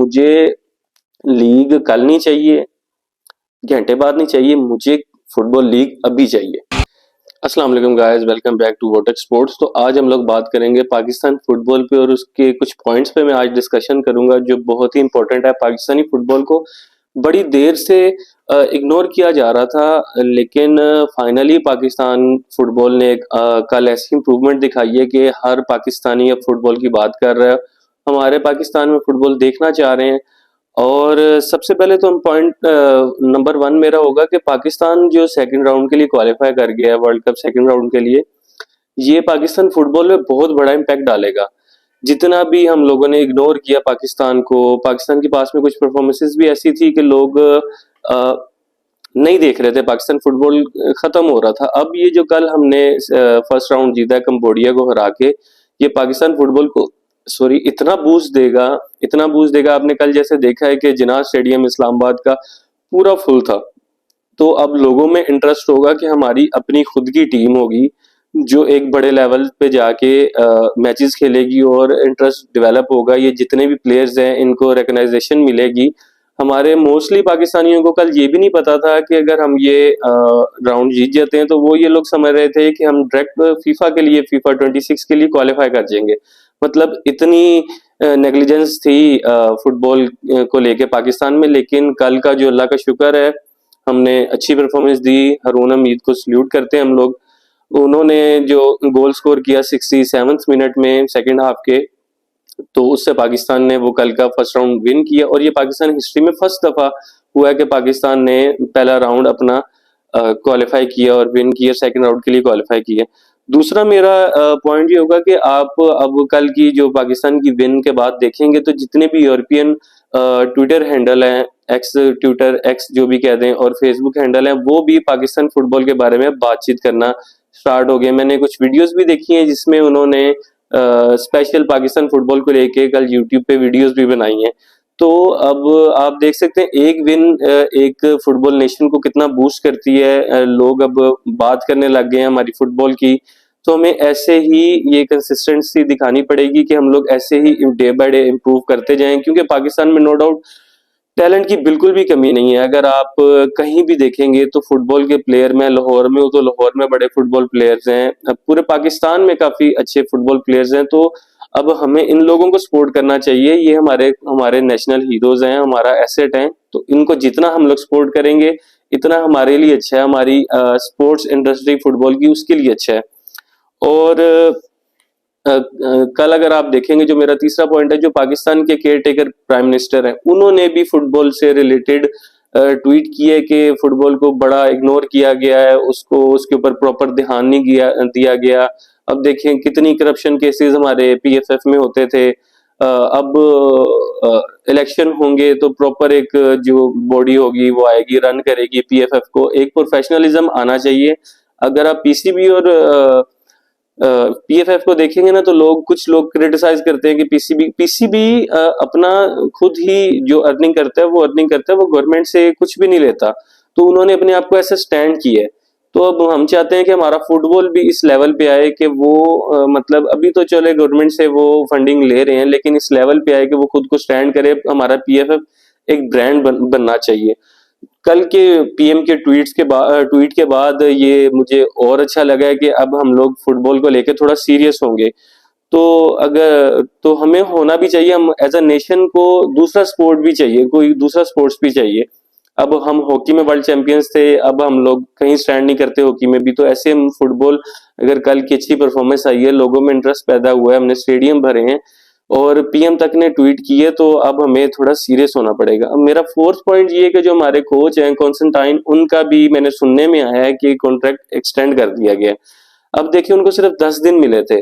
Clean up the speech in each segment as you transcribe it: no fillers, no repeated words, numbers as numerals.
मुझे लीग कल नहीं चाहिए, घंटे बाद नहीं चाहिए, मुझे फुटबॉल लीग अभी चाहिए। अस्सलाम वालेकुम guys, welcome back to Votech sports. तो आज हम लोग बात करेंगे पाकिस्तान फुटबॉल पे और उसके कुछ पॉइंट्स पे मैं आज डिस्कशन करूंगा जो बहुत ही इंपॉर्टेंट है। पाकिस्तानी फुटबॉल को बड़ी देर से इग्नोर किया जा रहा था, लेकिन फाइनली पाकिस्तान फुटबॉल ने कल ऐसी इंप्रूवमेंट दिखाई है कि हर पाकिस्तानी अब फुटबॉल की बात कर रहा है, हमारे पाकिस्तान में फुटबॉल देखना चाह रहे हैं। और सबसे पहले तो पॉइंट नंबर 1 मेरा होगा कि पाकिस्तान जो सेकंड राउंड के लिए क्वालिफाई कर गया है वर्ल्ड कप सेकंड राउंड के लिए, ये पाकिस्तान फुटबॉल में बहुत बड़ा इम्पैक्ट डालेगा। जितना भी हम लोगों ने इग्नोर किया पाकिस्तान को, पाकिस्तान के पास में कुछ परफॉर्मेंसेस भी ऐसी थी कि लोग नहीं देख रहे थे, पाकिस्तान फुटबॉल खत्म हो रहा था। अब ये जो कल हमने फर्स्ट राउंड जीता है कंबोडिया को हरा के, ये पाकिस्तान फुटबॉल को इतना बूस्ट देगा, इतना बूस्ट देगा। आपने कल जैसे देखा है कि जिनाह स्टेडियम इस्लामाबाद का पूरा फुल था। तो अब लोगों में इंटरेस्ट होगा कि हमारी अपनी खुद की टीम होगी जो एक बड़े लेवल पे जाके मैचेस खेलेगी और इंटरेस्ट डेवलप होगा। ये जितने भी प्लेयर्स हैं इनको रिकग्नाइजेशन मिलेगी। हमारे मोस्टली पाकिस्तानियों को कल ये भी नहीं पता था कि अगर हम ये राउंड जीत जाते हैं तो वो ये लोग समझ रहे थे कि हम डायरेक्ट फीफा के लिए, फीफा 26 के लिए क्वालिफाई कर जाएंगे। मतलब इतनी नेग्लिजेंस थी फुटबॉल को लेके पाकिस्तान में। लेकिन कल का जो अल्लाह का शुक्र है, हमने अच्छी परफॉर्मेंस दी। हारून हमीद को सल्यूट करते हैं हम लोग। उन्होंने जो गोल स्कोर किया 67 मिनट में सेकंड हाफ के, तो उससे पाकिस्तान ने वो कल का फर्स्ट राउंड विन किया। और ये पाकिस्तान हिस्ट्री में फर्स्ट दफा हुआ है कि पाकिस्तान ने पहला राउंड अपना क्वालिफाई किया और विन किया, सेकंड राउंड के लिए क्वालिफाई किया। दूसरा मेरा पॉइंट ये होगा कि आप अब कल की जो पाकिस्तान की विन के बाद देखेंगे तो जितने भी यूरोपियन ट्विटर हैंडल हैं, एक्स ट्विटर एक्स जो भी कहते हैं, और फेसबुक हैंडल हैं, वो भी पाकिस्तान फुटबॉल के बारे में बातचीत करना स्टार्ट हो गए। मैंने कुछ वीडियोस भी देखी हैं जिसमें उन्होंने स्पेशल पाकिस्तान फुटबॉल को लेके कल यूट्यूब पे वीडियोस भी बनाई हैं। तो अब आप देख सकते हैं एक विन एक फुटबॉल नेशन को कितना बूस्ट करती है। लोग अब बात करने लग गए हैं हमारी फुटबॉल की। तो हमें ऐसे ही ये कंसिस्टेंसी दिखानी पड़ेगी कि हम लोग ऐसे ही डे बाय डे इम्प्रूव करते जाएं, क्योंकि पाकिस्तान में नो डाउट टैलेंट की बिल्कुल भी कमी नहीं है। अगर आप कहीं भी देखेंगे तो फुटबॉल के प्लेयर, में लाहौर में हूँ तो लाहौर में बड़े फुटबॉल प्लेयर्स हैं, अब पूरे पाकिस्तान में काफी अच्छे फुटबॉल प्लेयर्स हैं। तो अब हमें इन लोगों को सपोर्ट करना चाहिए। ये हमारे हमारे नेशनल हीरोज हैं, हमारा एसेट हैं। तो इनको जितना हम लोग सपोर्ट करेंगे इतना हमारे लिए अच्छा है, हमारी स्पोर्ट्स इंडस्ट्री फुटबॉल की उसके लिए अच्छा है। और कल अगर आप देखेंगे, जो मेरा तीसरा पॉइंट है, जो पाकिस्तान के केयर टेकर प्राइम मिनिस्टर हैं, उन्होंने भी फुटबॉल से रिलेटेड ट्वीट किए कि फुटबॉल को बड़ा इग्नोर किया गया है, उसको उसके ऊपर प्रॉपर ध्यान नहीं दिया गया। अब देखें कितनी करप्शन केसेस हमारे पीएफएफ में होते थे। अब इलेक्शन होंगे तो प्रॉपर एक जो बॉडी होगी वो आएगी, रन करेगी पीएफएफ को। एक प्रोफेशनलिज्म आना चाहिए। अगर आप पीसीबी और पीएफएफ को देखेंगे ना, तो कुछ लोग क्रिटिसाइज करते हैं कि पीसीबी अपना खुद ही जो अर्निंग करता है वो अर्निंग करता है, वो गवर्नमेंट से कुछ भी नहीं लेता। तो उन्होंने अपने आप को ऐसे स्टैंड किया है। तो अब हम चाहते हैं कि हमारा फुटबॉल भी इस लेवल पे आए कि वो मतलब अभी तो चले गवर्नमेंट से वो फंडिंग ले रहे हैं, लेकिन इस लेवल पे आए कि वो खुद को स्टैंड करे। हमारा पीएफएफ एक ब्रांड बनना चाहिए। कल के पीएम के ट्वीट के बाद ये मुझे और अच्छा लगा है कि अब हम लोग फुटबॉल को लेकर थोड़ा सीरियस होंगे। तो अगर तो हमें होना भी चाहिए, हम एज अ नेशन को दूसरा स्पोर्ट भी चाहिए, कोई दूसरा स्पोर्ट्स भी चाहिए। अब हम हॉकी में वर्ल्ड चैंपियंस थे, अब हम लोग कहीं स्टैंड नहीं करते हॉकी में भी, तो ऐसे हम फुटबॉल, अगर कल की अच्छी परफॉर्मेंस आई है, लोगों में इंटरेस्ट पैदा हुआ है, हमने स्टेडियम भरे हैं और पीएम तक ने ट्वीट किए, तो अब हमें थोड़ा सीरियस होना पड़ेगा। अब मेरा फोर्थ पॉइंट ये है कि जो हमारे कोच हैं कॉन्स्टेंटाइन, उनका भी मैंने सुनने में आया है कि कॉन्ट्रैक्ट एक्सटेंड कर दिया गया। अब देखिए उनको सिर्फ 10 दिन मिले थे,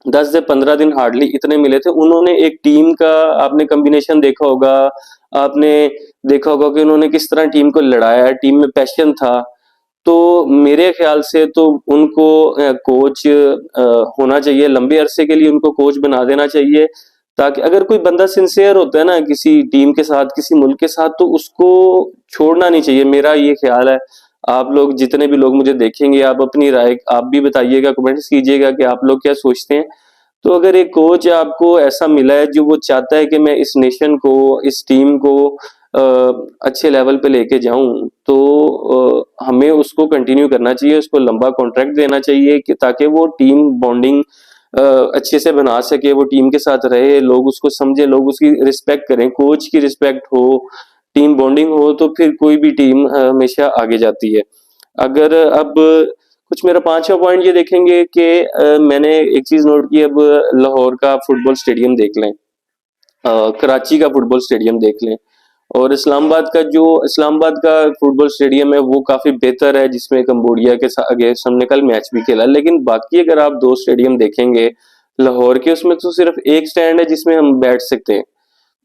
10 से 15 दिन हार्डली इतने मिले थे। उन्होंने एक टीम का, आपने कॉम्बिनेशन देखा होगा, आपने देखा होगा कि उन्होंने किस तरह टीम को लड़ाया, टीम में पैशन था। तो मेरे ख्याल से तो उनको कोच होना चाहिए, लंबे अरसे के लिए उनको कोच बना देना चाहिए, ताकि अगर कोई बंदा सिंसियर होता है ना किसी टीम के साथ, किसी मुल्क के साथ, तो उसको छोड़ना नहीं चाहिए। मेरा ये ख्याल है। आप लोग जितने भी लोग मुझे देखेंगे, आप अपनी राय आप भी बताइएगा, कमेंट्स कीजिएगा कि आप लोग क्या सोचते हैं। तो अगर एक कोच आपको ऐसा मिला है जो वो चाहता है कि मैं इस नेशन को, इस टीम को अच्छे लेवल पे लेके जाऊं, तो हमें उसको कंटिन्यू करना चाहिए, उसको लंबा कॉन्ट्रैक्ट देना चाहिए कि ताकि वो टीम बॉन्डिंग अच्छे से बना सके, वो टीम के साथ रहे, लोग उसको समझे, लोग उसकी रिस्पेक्ट करें, कोच की रिस्पेक्ट हो, टीम बॉन्डिंग हो, तो फिर कोई भी टीम हमेशा आगे जाती है। अगर अब कुछ मेरा पांचवा पॉइंट ये देखेंगे कि मैंने एक चीज नोट की, अब लाहौर का फुटबॉल स्टेडियम देख लें, कराची का फुटबॉल स्टेडियम देख लें, और इस्लामाबाद का फुटबॉल स्टेडियम है वो काफी बेहतर है, जिसमें कंबोडिया के अगेंस्ट हमने कल मैच भी खेला। लेकिन बाकी अगर आप दो स्टेडियम देखेंगे लाहौर के, उसमें तो सिर्फ एक स्टैंड है जिसमें हम बैठ सकते हैं।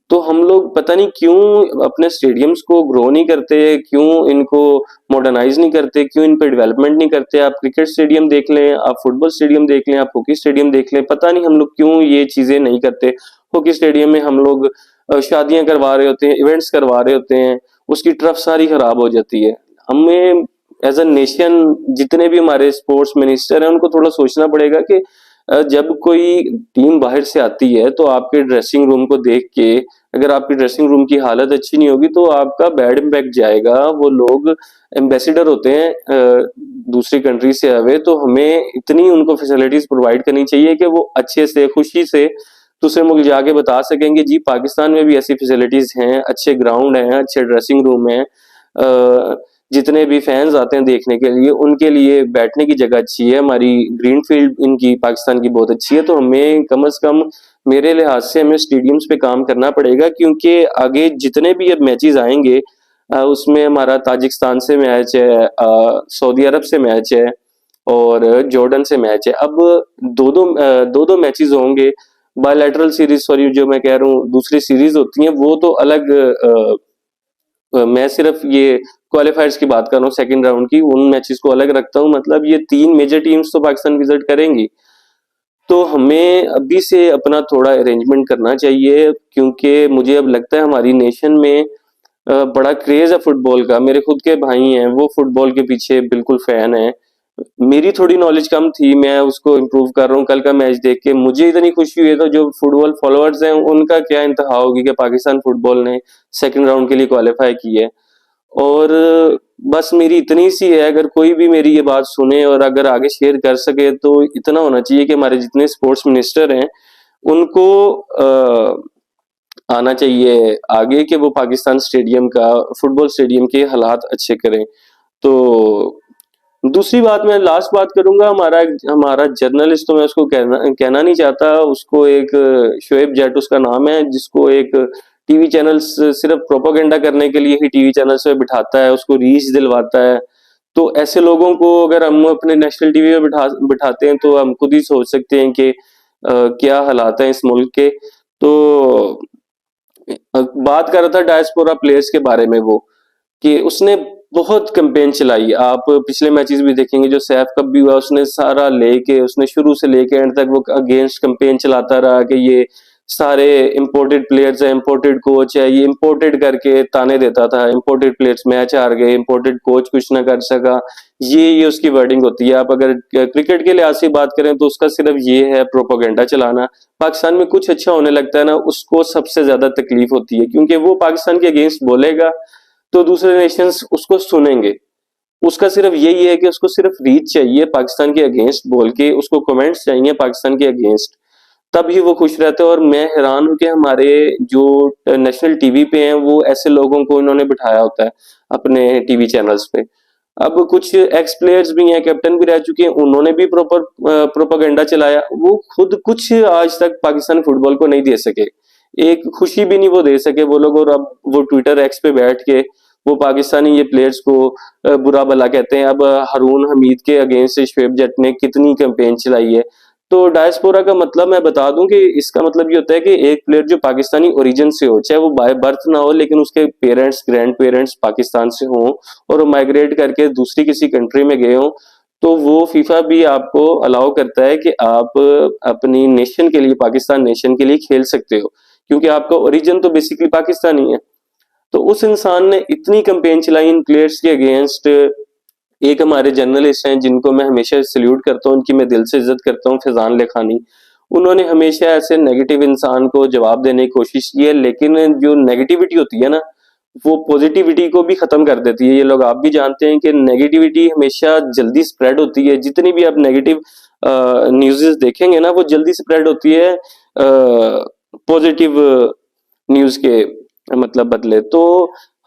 तो हम लोग पता नहीं क्यों अपने स्टेडियम्स को ग्रो नहीं करते, क्यों इनको मॉडर्नाइज नहीं करते, क्यों इन पे डेवलपमेंट नहीं करते। आप क्रिकेट स्टेडियम देख लें, आप फुटबॉल स्टेडियम देख लें, आप हॉकी स्टेडियम देख लें, पता नहीं हम लोग क्यों ये चीजें नहीं करते। हॉकी स्टेडियम में हम लोग शादियां करवा रहे होते हैं, इवेंट्स करवा रहे होते हैं, उसकी ट्रफ सारी खराब हो जाती है। हमें एज अ नेशन, जितने भी हमारे स्पोर्ट्स मिनिस्टर हैं, उनको थोड़ा सोचना पड़ेगा कि जब कोई टीम बाहर से आती है तो आपके ड्रेसिंग रूम को देख के, अगर आपकी ड्रेसिंग रूम की हालत अच्छी नहीं होगी तो आपका बैड इम्पैक्ट जाएगा। वो लोग एम्बेसडर होते हैं दूसरी कंट्री से आए हुए, तो हमें इतनी उनको फैसिलिटीज प्रोवाइड करनी चाहिए कि वो अच्छे से, खुशी से दूसरे मुल्क जाके बता सकेंगे जी पाकिस्तान में भी ऐसी फैसिलिटीज हैं, अच्छे ग्राउंड हैं, अच्छे ड्रेसिंग रूम हैं, जितने भी फैंस आते हैं देखने के लिए उनके लिए बैठने की जगह अच्छी है, हमारी ग्रीन फील्ड इनकी पाकिस्तान की बहुत अच्छी है। तो हमें कम से कम, मेरे लिहाज से, हमें स्टेडियम्स पे काम करना पड़ेगा, क्योंकि आगे जितने भी अब मैचेस आएंगे उसमें हमारा ताजिकिस्तान से मैच है, सऊदी अरब से मैच है, और जॉर्डन से मैच है। अब दो दो मैचेस होंगे, बायलैटरल सीरीज, सॉरी जो मैं कह रहा हूँ दूसरी सीरीज होती है वो तो अलग। मैं सिर्फ ये क्वालिफायर्स की बात कर रहा हूँ, सेकंड राउंड की, उन मैचेस को अलग रखता हूँ। मतलब ये तीन मेजर टीम्स तो पाकिस्तान विजिट करेंगी, तो हमें अभी से अपना थोड़ा अरेंजमेंट करना चाहिए, क्योंकि मुझे अब लगता है हमारी नेशन में बड़ा क्रेज है फुटबॉल का। मेरे खुद के भाई हैं, वो फुटबॉल के पीछे बिल्कुल फैन है। मेरी थोड़ी नॉलेज कम थी, मैं उसको इम्प्रूव कर रहा हूँ। कल का मैच देख के मुझे इतनी खुशी हुई है, तो जो फुटबॉल फॉलोअर्स हैं उनका क्या इंतहा होगी कि पाकिस्तान फुटबॉल ने सेकंड राउंड के लिए क्वालिफाई की है। और बस मेरी इतनी सी है, अगर कोई भी मेरी ये बात सुने और अगर आगे शेयर कर सके, तो इतना होना चाहिए कि हमारे जितने स्पोर्ट्स मिनिस्टर हैं उनको आना चाहिए आगे, कि वो पाकिस्तान स्टेडियम का, फुटबॉल स्टेडियम के हालात अच्छे करें। तो दूसरी बात, मैं लास्ट बात करूंगा, हमारा हमारा जर्नलिस्ट, तो मैं उसको कहना नहीं चाहता, उसको एक शोएब जट उसका नाम है, जिसको एक टीवी चैनल्स सिर्फ प्रोपोगेंडा करने के लिए ही टीवी चैनल्स पे बिठाता है, उसको रीच दिलवाता है। तो ऐसे लोगों को अगर हम अपने नेशनल टीवी पे बिठाते हैं, तो हम खुद ही सोच सकते हैं कि क्या हालात हैं इस मुल्क के। तो बात कर रहा था डायस्पोरा प्लेयर्स के बारे में, वो कि उसने बहुत कैंपेन चलाई। आप पिछले मैचेस भी देखेंगे, जो सैफ कप भी हुआ, उसने सारा लेके, उसने शुरू से लेके एंड तक वो अगेंस्ट कैंपेन चलाता रहा कि ये सारे इंपोर्टेड प्लेयर्स है, इंपोर्टेड कोच है, ये इंपोर्टेड करके ताने देता था, इंपोर्टेड प्लेयर्स मैच हार गए, इंपोर्टेड कोच कुछ ना कर सका। ये उसकी वर्डिंग होती है। आप अगर क्रिकेट के लिहाज से बात करें तो उसका सिर्फ ये है प्रोपोगेंडा चलाना। पाकिस्तान में कुछ अच्छा होने लगता है ना, उसको सबसे ज्यादा तकलीफ होती है, क्योंकि वो पाकिस्तान के अगेंस्ट बोलेगा तो दूसरे नेशंस उसको सुनेंगे। उसका सिर्फ यही है कि उसको सिर्फ रीच चाहिए पाकिस्तान के अगेंस्ट बोल के, उसको कमेंट्स चाहिए पाकिस्तान के अगेंस्ट, तब ही वो खुश रहते हैं। और मैं हैरान हूं कि हमारे जो नेशनल टीवी पे हैं, वो ऐसे लोगों को इन्होंने बिठाया होता है अपने टीवी चैनल्स पे। अब कुछ एक्स प्लेयर्स भी हैं, कैप्टन भी रह चुके हैं, उन्होंने भी प्रॉपर प्रोपागेंडा चलाया। वो खुद कुछ आज तक पाकिस्तान फुटबॉल को नहीं दे सके, एक खुशी भी नहीं वो दे सके वो लोग। और अब वो ट्विटर एक्स पे बैठ के वो पाकिस्तानी ये प्लेयर्स को बुरा भला कहते हैं। अब हारून हमीद के अगेंस्ट शोएब जट ने कितनी कैंपेन चलाई है। तो डायस्पोरा का मतलब मैं बता दूं कि इसका मतलब ये होता है कि एक प्लेयर जो पाकिस्तानी ओरिजिन से हो, चाहे वो बाय बर्थ ना हो, लेकिन उसके पेरेंट्स, ग्रैंड पेरेंट्स पाकिस्तान से हों और वो माइग्रेट करके दूसरी किसी कंट्री में गए हों, तो वो फीफा भी आपको अलाउ करता है कि आप अपनी नेशन के लिए, पाकिस्तान नेशन के लिए खेल सकते हो, क्योंकि आपका ओरिजिन तो बेसिकली पाकिस्तानी है। तो उस इंसान ने इतनी कैंपेन चलाई इन प्लेयर्स के अगेंस्ट। एक हमारे जर्नलिस्ट हैं जिनको मैं हमेशा सल्यूट करता हूँ, उनकी मैं दिल से इज्जत करता हूँ, फैजान लेखानी। उन्होंने हमेशा ऐसे नेगेटिव इंसान को जवाब देने की कोशिश की है, लेकिन जो नेगेटिविटी होती है ना, वो पॉजिटिविटी को भी खत्म कर देती है। ये लोग आप भी जानते हैं कि नेगेटिविटी हमेशा जल्दी स्प्रेड होती है। जितनी भी आप नेगेटिव न्यूज़ देखेंगे ना, वो जल्दी स्प्रेड होती है पॉजिटिव न्यूज़ के मतलब बदले। तो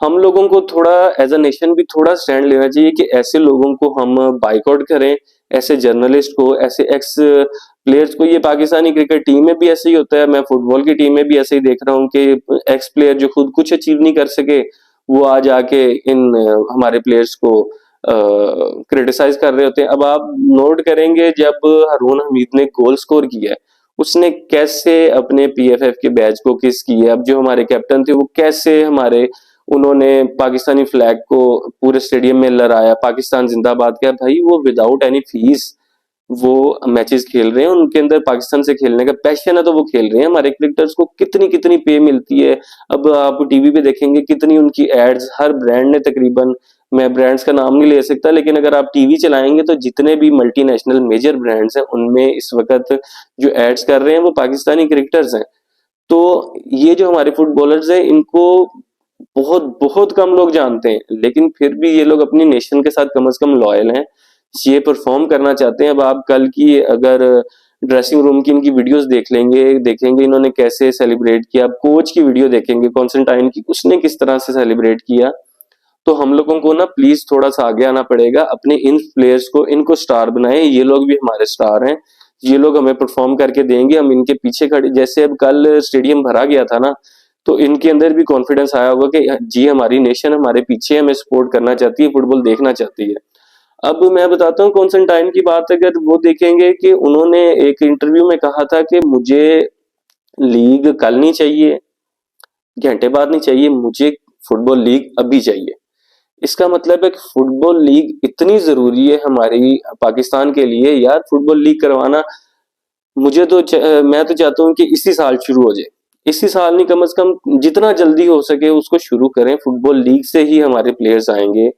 हम लोगों को थोड़ा एज अ नेशन भी थोड़ा स्टैंड लेना चाहिए कि ऐसे लोगों को हम बाइकआउट करें, ऐसे जर्नलिस्ट को, ऐसे एक्स प्लेयर्स को। ये पाकिस्तानी क्रिकेट टीम में भी ऐसे ही होता है, मैं फुटबॉल की टीम में भी ऐसे ही देख रहा हूँ कि एक्स प्लेयर जो खुद कुछ अचीव नहीं कर सके, वो आज आके इन हमारे प्लेयर्स को क्रिटिसाइज कर रहे होते हैं। अब आप नोट करेंगे, जब हारून हमीद ने गोल स्कोर किया है, उसने कैसे अपने पीएफएफ के बैच को किस किया। अब जो हमारे कैप्टन थे, वो कैसे हमारे उन्होंने पाकिस्तानी फ्लैग को पूरे स्टेडियम में लहराया, पाकिस्तान जिंदाबाद किया। भाई वो विदाउट एनी फीस वो मैचेस खेल रहे हैं, उनके अंदर पाकिस्तान से खेलने का पैशन है तो वो खेल रहे हैं। हमारे क्रिकेटर्स को कितनी कितनी पे मिलती है। अब आप टीवी पे देखेंगे कितनी उनकी एड्स, हर ब्रांड ने तकरीबन, मैं ब्रांड्स का नाम नहीं ले सकता, लेकिन अगर आप टीवी चलाएंगे तो जितने भी मल्टीनेशनल मेजर ब्रांड्स हैं, उनमें इस वक्त जो एड्स कर रहे हैं वो पाकिस्तानी क्रिकेटर्स हैं। तो ये जो हमारे फुटबॉलर्स हैं, इनको बहुत बहुत कम लोग जानते हैं, लेकिन फिर भी ये लोग अपनी नेशन के साथ कम से कम लॉयल हैं, ये परफॉर्म करना चाहते हैं। अब आप कल की अगर ड्रेसिंग रूम की इनकी वीडियोस देखेंगे इन्होंने कैसे सेलिब्रेट किया। आप कोच की वीडियो देखेंगे कॉन्स्टेंटाइन की, उसने किस तरह से सेलिब्रेट किया। तो हम लोगों को ना प्लीज थोड़ा सा आगे आना पड़ेगा, अपने इन प्लेयर्स को, इनको स्टार बनाए। ये लोग भी हमारे स्टार हैं, ये लोग हमें परफॉर्म करके देंगे, हम इनके पीछे खड़े। जैसे अब कल स्टेडियम भरा गया था ना, तो इनके अंदर भी कॉन्फिडेंस आया होगा कि जी हमारी नेशन हमारे पीछे हमें सपोर्ट करना चाहती है, फुटबॉल देखना चाहती है। अब मैं बताता हूँ कॉन्स्टेंटाइन की बात, अगर वो देखेंगे कि उन्होंने एक इंटरव्यू में कहा था कि मुझे लीग कल नहीं चाहिए, घंटे बाद नहीं चाहिए, मुझे फुटबॉल लीग अभी चाहिए। इसका मतलब है कि फुटबॉल लीग इतनी जरूरी है हमारी पाकिस्तान के लिए। यार फुटबॉल लीग करवाना, मैं तो चाहता हूँ कि इसी साल शुरू हो जाए। इसी साल नहीं, कम से कम जितना जल्दी हो सके उसको शुरू करें। फुटबॉल लीग से ही हमारे प्लेयर्स आएंगे,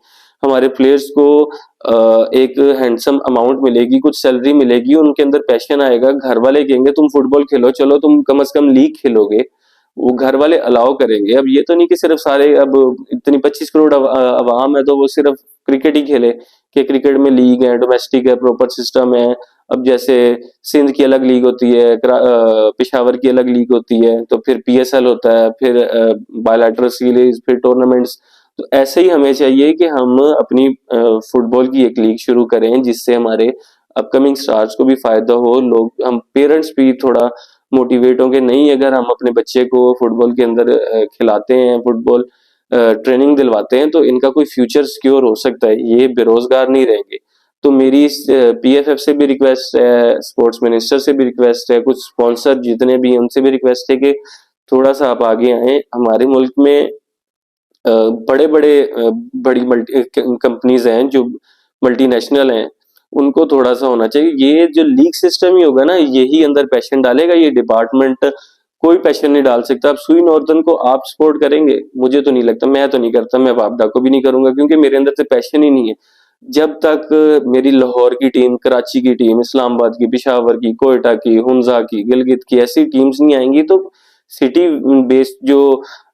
हमारे प्लेयर्स को एक हैंडसम अमाउंट मिलेगी, कुछ सैलरी मिलेगी, उनके अंदर पैशन आएगा। घर वाले कहेंगे तुम फुटबॉल खेलो, चलो तुम कम से कम लीग खेलोगे, वो घर वाले अलाउ करेंगे। अब ये तो नहीं कि सिर्फ सारे, अब इतनी 25 करोड़ अवाम है तो वो सिर्फ क्रिकेट ही खेले, कि क्रिकेट में लीग है, डोमेस्टिक है, प्रॉपर सिस्टम है। अब जैसे सिंध की अलग लीग होती है, पेशावर की अलग लीग होती है, तो फिर पीएसएल होता है, फिर बायलैटरल सीरीज, फिर टूर्नामेंट्स। तो ऐसे ही हमें चाहिए कि हम अपनी फुटबॉल की एक लीग शुरू करें, जिससे हमारे अपकमिंग स्टार्स को भी फायदा हो, लोग, हम पेरेंट्स भी थोड़ा मोटिवेट होंगे। नहीं, अगर हम अपने बच्चे को फुटबॉल के अंदर खिलाते हैं, फुटबॉल ट्रेनिंग दिलवाते हैं, तो इनका कोई फ्यूचर सिक्योर हो सकता है, ये बेरोजगार नहीं रहेंगे। तो मेरी पीएफएफ से भी रिक्वेस्ट है, स्पोर्ट्स मिनिस्टर से भी रिक्वेस्ट है, कुछ स्पॉन्सर जितने भी हैं उनसे भी रिक्वेस्ट है कि थोड़ा सा आप आगे आए। हमारे मुल्क में बड़े बड़े बड़ी मल्टी कंपनीज हैं जो मल्टीनेशनल हैं, उनको थोड़ा सा होना चाहिए। ये जो लीग सिस्टम ही होगा ना, यही अंदर पैशन डालेगा। ये डिपार्टमेंट कोई पैशन नहीं डाल सकता। अब सुई नॉर्दर्न को आप सपोर्ट करेंगे? मुझे तो नहीं लगता, मैं तो नहीं करता, मैं वापडा को भी नहीं करूंगा, क्योंकि मेरे अंदर से पैशन ही नहीं है। जब तक मेरी लाहौर की टीम, कराची की टीम, इस्लामाबाद की, पिशावर की, कोयटा की, हुंजा की, गिलगित की, ऐसी टीम्स नहीं आएंगी, तो सिटी बेस्ड जो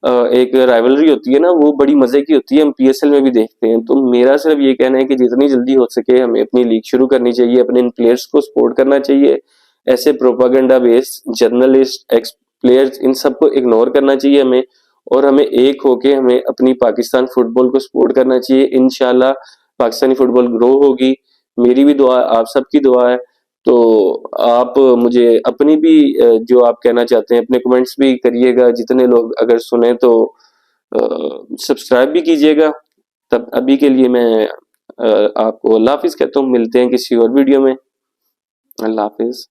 एक राइवलरी होती है ना, वो बड़ी मजे की होती है, हम पीएसएल में भी देखते हैं। तो मेरा सिर्फ ये कहना है कि जितनी जल्दी हो सके हमें अपनी लीग शुरू करनी चाहिए, अपने इन प्लेयर्स को सपोर्ट करना चाहिए। ऐसे propaganda based journalist, ex players, इन सबको इग्नोर करना चाहिए हमें, और हमें एक होके हमें अपनी पाकिस्तान फुटबॉल को सपोर्ट करना चाहिए। इंशाल्लाह पाकिस्तानी फुटबॉल ग्रो होगी। मेरी भी दुआ, आप सबकी दुआ है। तो आप मुझे अपनी भी जो आप कहना चाहते हैं अपने कमेंट्स भी करिएगा, जितने लोग अगर सुने तो सब्सक्राइब भी कीजिएगा। तब अभी के लिए मैं आपको अल्लाह हाफिज कहता हूँ, मिलते हैं किसी और वीडियो में। अल्लाह हाफिज।